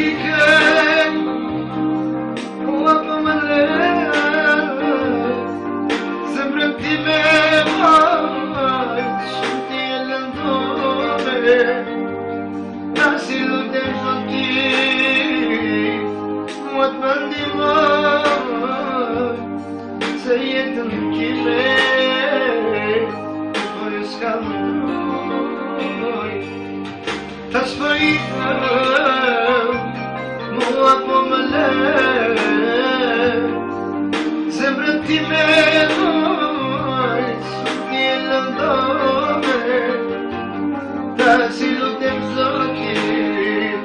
ikën, mua po më zemrën time majtë, shumë ti e lëndore, ta si lutem ti, mua të më ndihmoj, se jetën kime, po ju s'ka mënoj, tash po ikën, mua po më zemrën time majtë, ti e lëndore, ta si lutem zotit,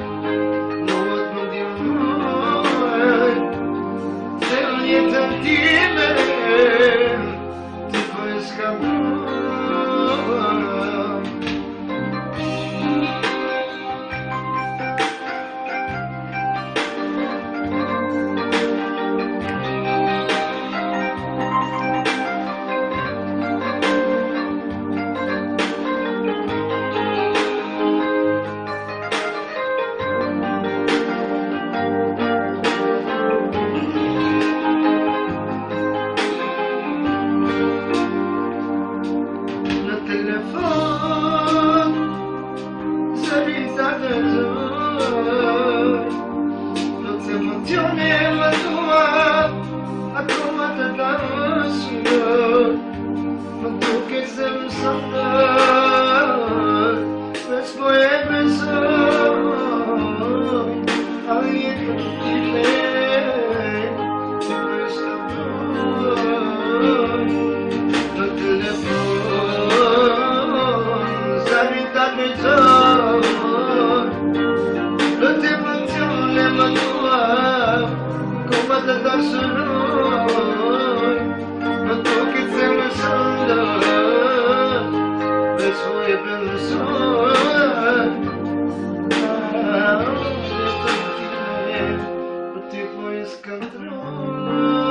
mua të më ndihmoj, se unë jetën time, ti po e s'ka mënoj. Telefon, zëriza dhe zoj, plot emocione më tua, akoma të dashur, më duke se më sotër, veç po e besoj, a jetën time, ti po e shkatoj, në telefon. Plot emocione më tua, koma të dashuroj, më duket se më shëndër, veç po e besoj, po ti po e s'këndroj.